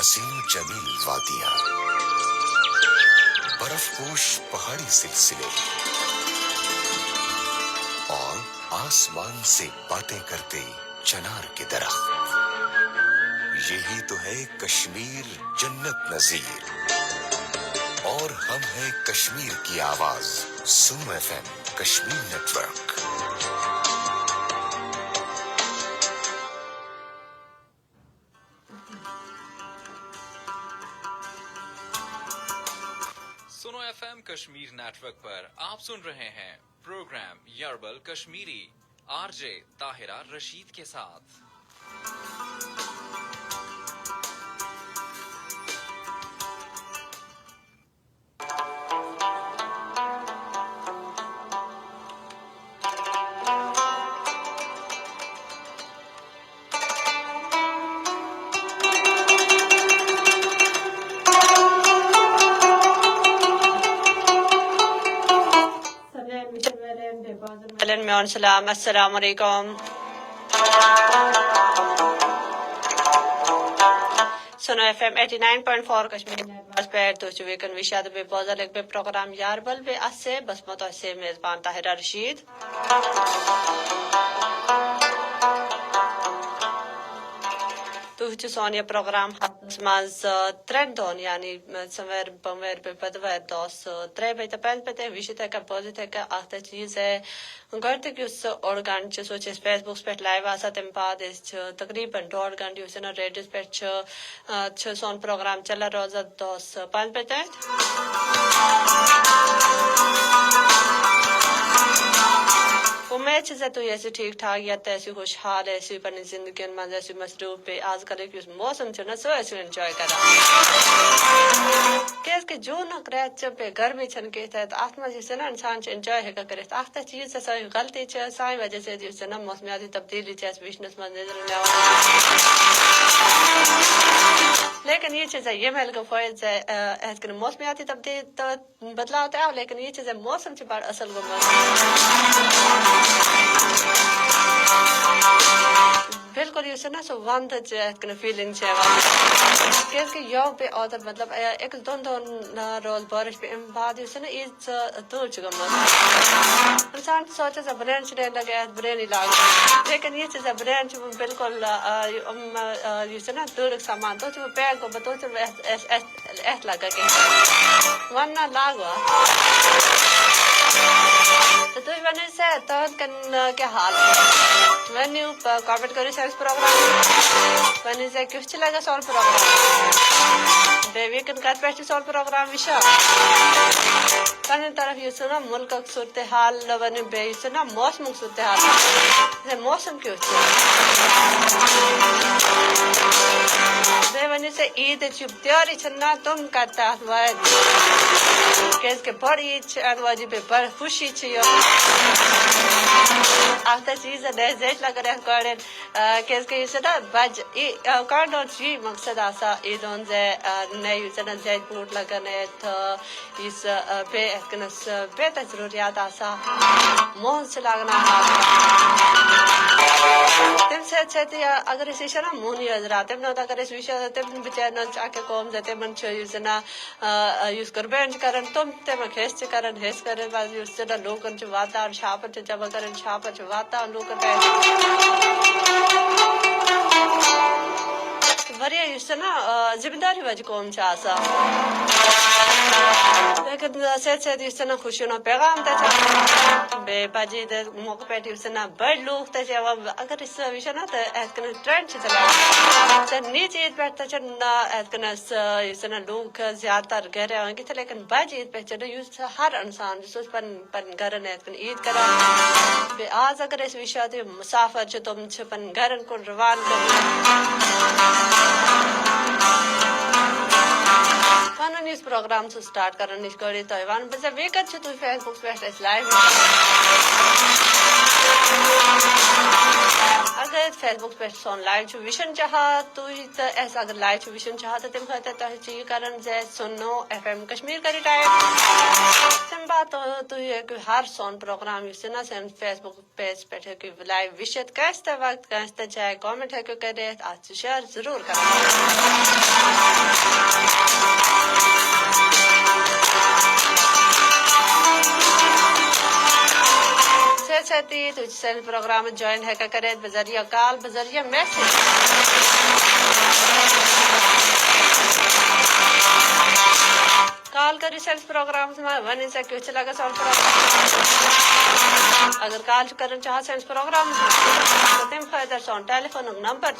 حسین و جمیل وادیاں، برف پوش پہاڑی سلسلے اور آسمان سے باتیں کرتے چنار کے درخت، یہی تو ہے کشمیر جنت نظیر۔ اور ہم ہیں کشمیر کی آواز، سنو F M Kashmir network. سنو F M Kashmir network پر آپ سن رہے ہیں پروگرام یربل کشمیری، آر جے طاہرہ رشید کے ساتھ۔ السلام السلام علیکم۔ سنو ایف ایم 89.4 کشمیر نیٹ پہ تو ویکن وشاد بے بوزل ایک بے پروگرام یاربل بے اسے بسمت سے میزبان طاہرہ رشید۔ تو سونیا پروگرام ماز ترن دون یعنی سمیر بمیر بے بدویر دوس ترے بے تپیل پہ تے وشی تے کا بوزی تے کا آخر چیز ہے گھرتے کی اس ارگان چھ سوچے فیس بک پہ لائیو آسا تم بعد اس تقریباً 2.5 گھنٹے اس نے ریڈیو پہ چھ سون پروگرام چلا روزہ دوس 5 پہ تے امید سے تو ایسی ٹھیک ٹھاک یا ایسی خوشحال ایسی اپنی زندگی میں ایسی مصروف پہ آج کل کی اس موسم چنا سو ایسے انجوائے کرا کیس کہ جو نہ کرے چھ پہ گرمی چھن کے تحت آسمان جیسے نا انسان چھ انجوائے ہے کرے آخر چیز سے ساری غلطی چھ ساری وجہ سے جیسے نا موسمیاتی تبدیلی چھ بزنس میں نظر میں لیکن یہ چیزیں یہ محل کو فائد ہے اس کے موسمیاتی تبدیل بدلاؤ ہوتا ہے لیکن یہ چیزیں موسم سے بڑا اصل کو بالکل یہ سنا سو وند کن فیلنگ ہے کہ یو پہ اور مطلب ایک دون روز بارش پہ بعد یہ سنا عید دور چکا انسان سوچا سا برین چلے لگے برین ہی لاگ لیکن یہ چیزیں برین بالکل یہ سنا دور سامان تو چھ پیگ کو بتو چھ ایس لگا کے ورنہ لاگوا تو تھی ونے سے تو کن کیا حال ونیو کامنٹ کری سروس پروگرام ونی سے کچھ لگا سول پروگرام بے ویکن کات پیش سول پروگرام وشا پنے طرف یہ سنا ملک صورتحال ونی بے یہ سنا موسم صورتحال موسم کیوں بے ونی سے عید چپ تیاری چھنا تم کرتا وائد کیس کے بڑی عید انواجی بے بڑ خوشی چھو آخر چیز ہے زیش لگ رہے کارن کیس کے یہ نا بج کارن جی مقصد آسا ایدون زی نئی سنا زیج بوٹ لگنے تھا اس بے اکنس بے ضروریات آسا مون سے لگنا تم سے اچھے تھی اگر اسی شنا مونی حضرات تم نہ اگر اس وشا تم بچے چاکے قوم زتے من چھ یوزنا یوز کربنج کرن تم تم کھیس کرن ہیس کرن باز یوز سے لوکن چ واتا شاپ چ جب کرن شاپ چ واتا لوکن پہ وریا یوز نا ذمہ داری وجہ قوم چ آسا لیکن سید سید یوز نا خوشی نو پیغام تے بے باجی دے موقع پہ یوز نا بڑ لوگ تے اگر اس وشا نا تے کن ٹرینڈ چلا تے نیچ عید پہ تے نا کن یوز نا لوگ زیادہ تر گھر ہیں کہ لیکن باجی عید پہ چلو یوز ہر انسان جس پن پن گھر نے کن عید کرا بے آج اگر اس وشا تے مسافر چ تم چ پن گھرن کو روان کر پنن اس پروگرام سے سٹارٹ کرن نش گوڑی تو ون بز ویکت چھ تو فیس بک پہ اس لائیو اگر فیس بک پہ سون لائیو چھ ویژن چاہا تو اس اگر لائیو چھ ویژن چاہا تو تم خاطر تو چھ کرن زے سنو ایف ایم کشمیر کری ٹائپ تم بات تو ہر سون پروگرام اس نا سن فیس بک پیج پہ کہ لائیو وشت کیستے وقت کیستے چاہے کامنٹ ہے کہ کرے آج شیئر ضرور کریں ساتھی تو سن پروگرام جوائن ہے کرے بذریعہ کال بذریعہ میسج کال کری سیلس پروگرام میں ون سے کیوں چلا گا سون پروگرام اگر کال کرنا چاہا سیلس پروگرام تو تم خیدر سون ٹیلی فون نمبر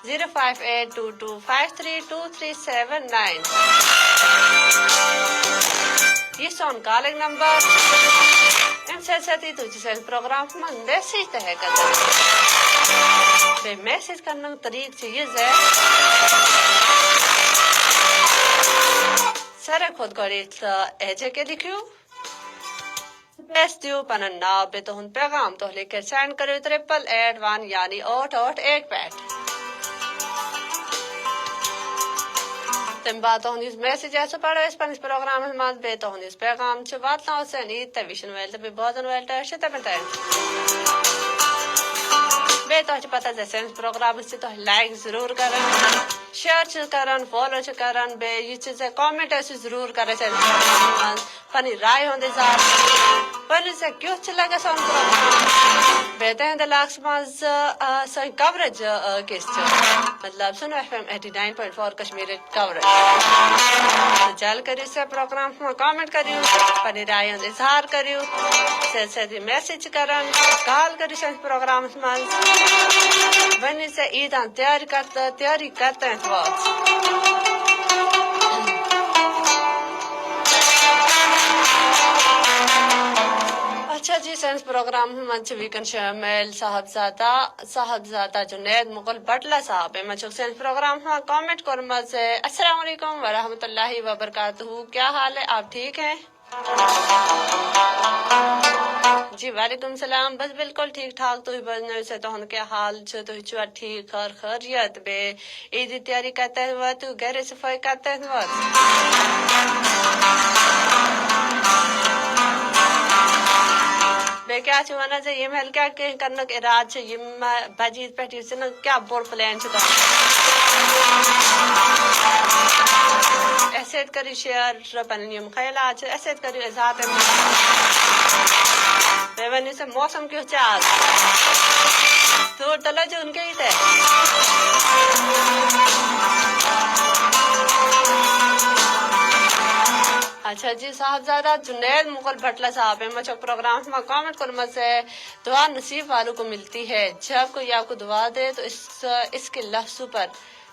05822532379 یہ سون کالنگ نمبر ام سے ساتھی تو سیلس پروگرام میں میسج تے ہے کرتا بے میسج کرنا طریق چیز ہے سارے خود گوڑی ایجے کے لکھیو پیس دیو پنن ناو بے تو ہن پیغام تو لے کر سینڈ کریو 8881 یعنی 8885 تم بات ہوں اس میسج ایسا پڑھو اس پر اس پروگرام میں بے تو ہوں اس پیغام چھ بات نہ سے نہیں تیویشن ویلتا بھی بہتن ویلتا ہے شتا بتائیں بے تو اچھ پتہ جیسے اس پروگرام سے تو لائک ضرور کرن شیئر چھ کرن فالو چھ کرن بے یہ چیزیں کامنٹ ایسے ضرور کرے سے پنی رائے ہوندے زار پنی سے کیوں چھ لگا سون پروگرام بیتے ہیں دلاکس ماز سوئی کوریج کس چھ مطلب سنو ایف ایم 89.4 کشمیر کوریج جال کریو سے پروگرام میں کامنٹ کریو پنی رائے ہوندے اظہار کریو سے میسج کرن کال کریو سے پروگرام میں بنی سے عیدان تیاری کرتے ہیں بہت اچھا جی سائنس پروگرام منچ ویکن شامل صاحبزادہ جنید مغل بٹلہ صاحب منچ سائنس پروگرام ہاں کامنٹ کرما سے السلام علیکم ورحمۃ اللہ وبرکاتہ کیا حال ہے آپ ٹھیک ہیں جی وعلیکم السلام بس بالکل ٹھیک ٹھاک تو بجنے سے تو ہن کے حال چھ تو چوا ٹھیک اور خیریت بے عید تیاری کرتے ہیں تو گھر صفائی کرتے ہیں بے کیا چوانا سے یہ محل کیا کرنا کہ رات سے یہ بجید پہٹی سے نا کیا بور پلان سے تو ایسیت کری شیئر پنیم خیالات ایسیت کری اظہار بیونی سے موسم کیوں چاہت تو تلا جو ان کے ہی تھے اچھا جی صاحبزادہ جنید مغل بھٹلہ صاحب مچھو پروگرام میں کامنٹ کرنے سے دعا نصیب والوں کو ملتی ہے جب کوئی آپ کو دعا دے تو اس کے لفظوں پر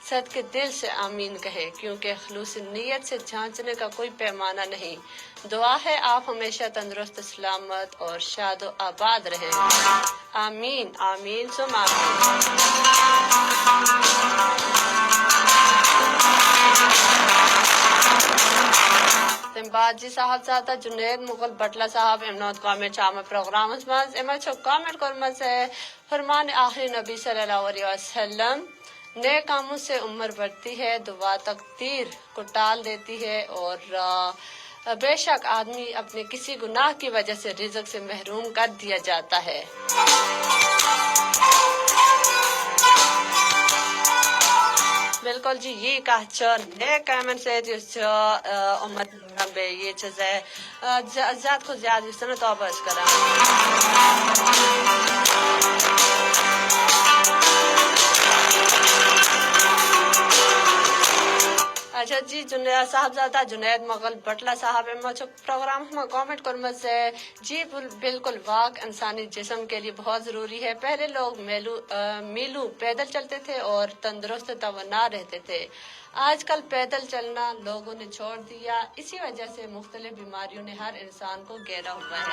صدقے دل سے آمین کہے کیونکہ خلوص نیت سے جانچنے کا کوئی پیمانہ نہیں دعا ہے آپ ہمیشہ تندرست سلامت اور شاد و آباد رہیں آمین آمین ثم آمین بعد جی صاحبزادہ جنید مغل بٹلہ صاحب امنوت کامنٹ شام پروگرام امت چھو کامنٹ کرمت سے فرمان آخری نبی صلی اللہ علیہ وسلم نئے کاموں سے عمر بڑھتی ہے دعا تقدیر کو ٹال دیتی ہے اور بے شک آدمی اپنے کسی گناہ کی وجہ سے رزق سے محروم کر دیا جاتا ہے بالکل جی یہ کہچر نئے کامنٹ سے امت بے یہ چیز ہے زیادہ کو زیادہ اس طرح توبہ کرا اچھا جی صاحبزادہ جنید مغل بٹلہ صاحب پروگرام میں کامنٹ کرنے سے جی بالکل واک انسانی جسم کے لیے بہت ضروری ہے پہلے لوگ میلوں پیدل چلتے تھے اور تندرست توانا رہتے تھے آج کل پیدل چلنا لوگوں نے چھوڑ دیا اسی وجہ سے مختلف بیماریوں نے ہر انسان کو گھیرا ہوا ہے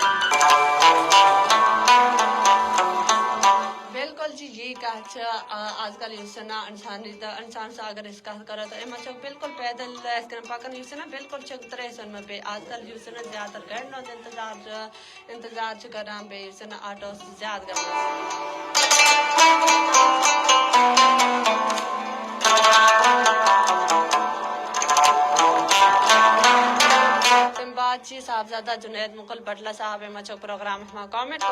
بالکل جی یہ کہا آج کل یہ نا انسان سے اگر اس کا کرا تو اما چوک بالکل پیدل اس کن پکن یہ نا بالکل چک ترے سن میں پہ آج کل یہ نا زیادہ تر گھنٹوں انتظار کران بے یہ نا آٹو زیادہ گھنٹوں جی صاحبزادہ جنید مغل بٹلہ صاحب مچو پروگرام ہمارا کامنٹ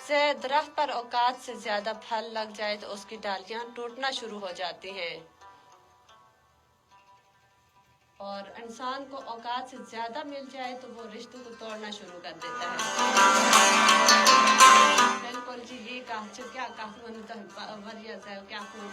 سے درخت پر اوقات سے زیادہ پھل لگ جائے تو اس کی ڈالیاں ٹوٹنا شروع ہو جاتی ہیں اور انسان کو اوقات سے زیادہ مل جائے تو وہ رشتوں کو توڑنا شروع کر دیتا ہے بالکل جی یہ کہا کیا وریہ سے کیا خوب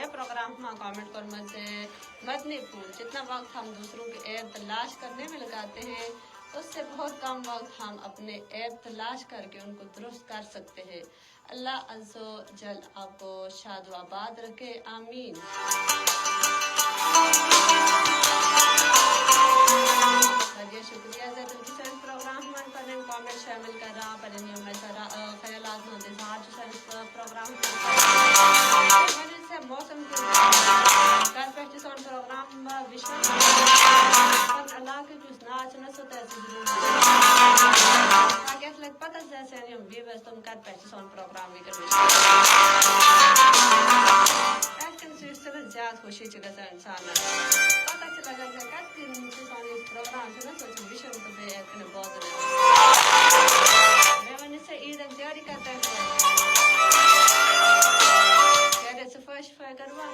پروگرام میں کامنٹ کر مجھے مدنی پھول جتنا وقت ہم دوسروں کے عیب تلاش کرنے میں لگاتے ہیں اس سے بہت کم وقت ہم اپنے عیب تلاش کر کے ان کو درست کر سکتے ہیں اللہ عز و جل آپ کو شاد و آباد رکھے آمین شکریہ زیادہ کسان پروگرام من پر کامنٹ شامل کر رہا پر خیالات پروگرام موسم کے پروگرام علاقے کی ناچ نسوتا ہے پتہ جیسے تم کر پہچان پروگرام بھی کرنے زیادہ خوشی چکا انسان پتہ چلا گیا پروگرام سے نا سوچ وشن تو بہت میں ون سے عید تیاری کرتا ہے صفائی شفائی کروا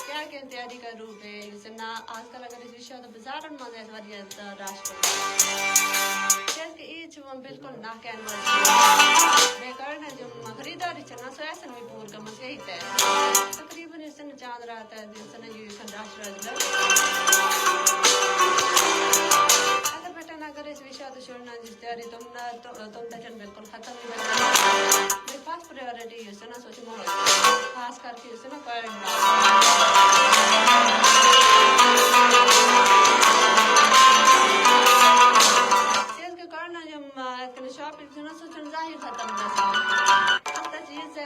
کیا تیاری کروں بے نا آج کل اگر اس وشہ تو بازار میں راش کہ عید بالکل نہ کہنا میں کرنا جو خریداری چنا سو ایسا بھی پور کا مجھے ہی تے تقریباً اس نے چاند رہتا ہے جس نے یہ راش اگر اس وشہ تو چھوڑنا جس تیاری تم تجن بالکل ختم نہیں بنا میری فرسٹ پریورٹی ہے نا سوچ مو خاص کر کے اس نا چیز کے کرنا جب شاپنگ سے نا سوچن ظاہر ختم نہ اب تک چیز